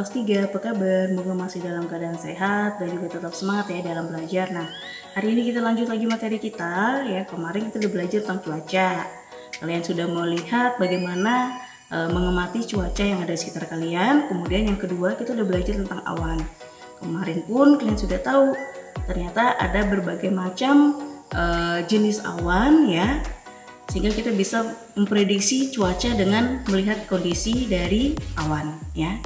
kelas 3, apa kabar? Semoga masih dalam keadaan sehat dan juga tetap semangat ya dalam belajar. Nah, hari ini kita lanjut lagi materi kita ya. Kemarin kita udah belajar tentang cuaca. Kalian sudah melihat bagaimana mengamati cuaca yang ada di sekitar kalian. Kemudian yang kedua kita udah belajar tentang awan. Kemarin pun kalian sudah tahu ternyata ada berbagai macam jenis awan ya, sehingga kita bisa memprediksi cuaca dengan melihat kondisi dari awan ya.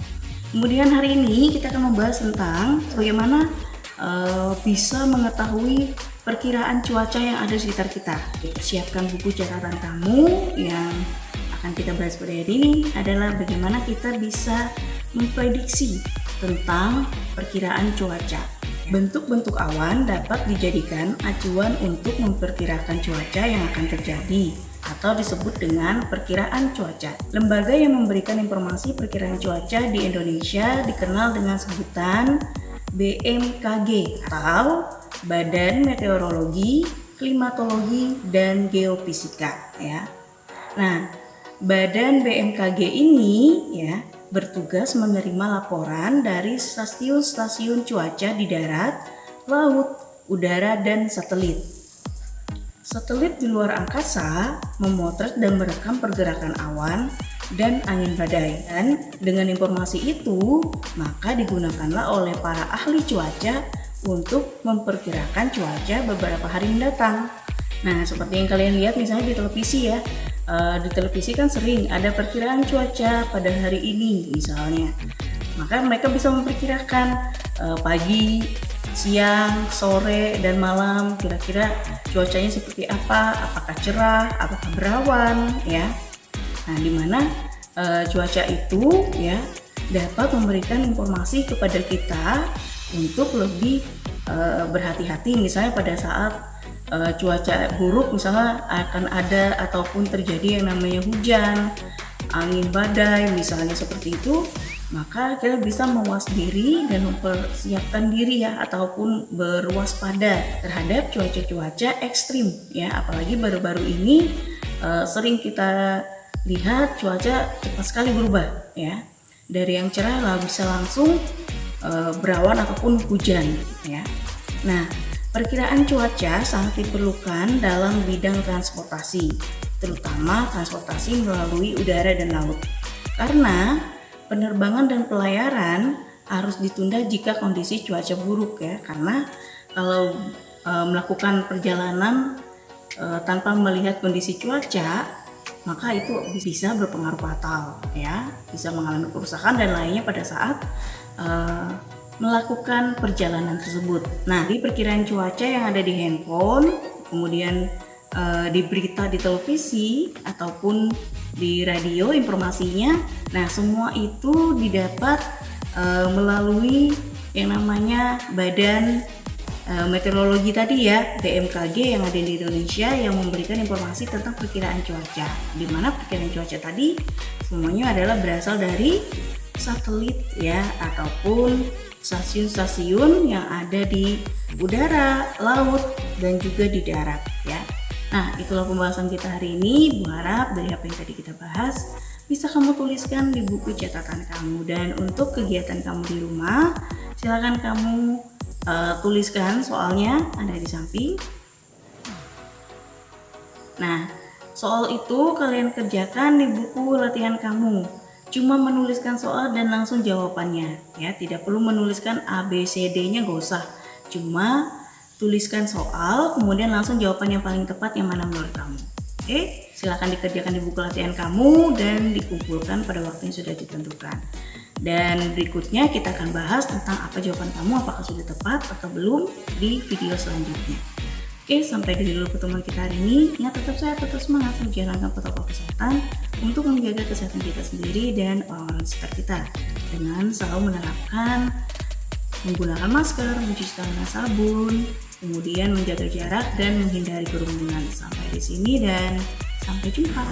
Kemudian hari ini kita akan membahas tentang bagaimana bisa mengetahui perkiraan cuaca yang ada di sekitar kita. Siapkan buku catatan kamu. Yang akan kita bahas pada hari ini adalah bagaimana kita bisa memprediksi tentang perkiraan cuaca. Bentuk-bentuk awan dapat dijadikan acuan untuk memperkirakan cuaca yang akan terjadi atau disebut dengan perkiraan cuaca. Lembaga yang memberikan informasi perkiraan cuaca di Indonesia dikenal dengan sebutan BMKG atau Badan Meteorologi, Klimatologi, dan Geofisika ya. Nah, Badan BMKG ini ya bertugas menerima laporan dari stasiun-stasiun cuaca di darat, laut, udara, dan satelit. Satelit di luar angkasa memotret dan merekam pergerakan awan dan angin badai. Dan dengan informasi itu, maka digunakanlah oleh para ahli cuaca untuk memperkirakan cuaca beberapa hari mendatang. Nah, seperti yang kalian lihat misalnya di televisi ya. Di televisi kan sering ada perkiraan cuaca pada hari ini misalnya. Maka mereka bisa memperkirakan pagi, siang, sore, dan malam kira-kira cuacanya seperti apa, apakah cerah, apakah berawan ya. Nah, di mana cuaca itu ya dapat memberikan informasi kepada kita untuk lebih berhati-hati misalnya pada saat cuaca buruk misalnya akan ada ataupun terjadi yang namanya hujan, angin badai misalnya seperti itu, maka kita bisa mawas diri dan mempersiapkan diri ya ataupun berwaspada terhadap cuaca-cuaca ekstrim ya. Apalagi baru-baru ini sering kita lihat cuaca cepat sekali berubah ya, dari yang cerah bisa langsung berawan ataupun hujan ya. Nah, perkiraan cuaca sangat diperlukan dalam bidang transportasi, terutama transportasi melalui udara dan laut. Karena penerbangan dan pelayaran harus ditunda jika kondisi cuaca buruk ya. Karena kalau melakukan perjalanan tanpa melihat kondisi cuaca, maka itu bisa berpengaruh fatal ya, bisa mengalami kerusakan dan lainnya pada saat melakukan perjalanan tersebut. Nah, di perkiraan cuaca yang ada di handphone, kemudian di berita di televisi ataupun di radio informasinya, nah semua itu didapat melalui yang namanya Badan Meteorologi tadi ya, BMKG yang ada di Indonesia, yang memberikan informasi tentang perkiraan cuaca. Di mana perkiraan cuaca tadi semuanya adalah berasal dari satelit ya, ataupun stasiun-stasiun yang ada di udara, laut, dan juga di darat ya. Nah, itulah pembahasan kita hari ini. Bu harap dari apa yang tadi kita bahas bisa kamu tuliskan di buku catatan kamu. Dan untuk kegiatan kamu di rumah, silakan kamu tuliskan soalnya ada di samping. Nah, soal itu kalian kerjakan di buku latihan kamu. Cuma menuliskan soal dan langsung jawabannya ya, tidak perlu menuliskan A, B, C, D-nya, gak usah. Cuma tuliskan soal kemudian langsung jawaban yang paling tepat yang mana menurut kamu. Oke, silakan dikerjakan di buku latihan kamu dan dikumpulkan pada waktu yang sudah ditentukan. Dan berikutnya kita akan bahas tentang apa jawaban kamu, apakah sudah tepat atau belum di video selanjutnya. Oke, sampai di dulu pertemuan kita hari ini. Ingat, tetap sehat, tetap semangat, menjalankan protokol kesehatan untuk menjaga kesehatan kita sendiri dan orang-orang di sekitar kita dengan selalu menerapkan menggunakan masker, mencuci tangan dengan sabun, kemudian menjaga jarak dan menghindari kerumunan. Sampai di sini dan sampai jumpa.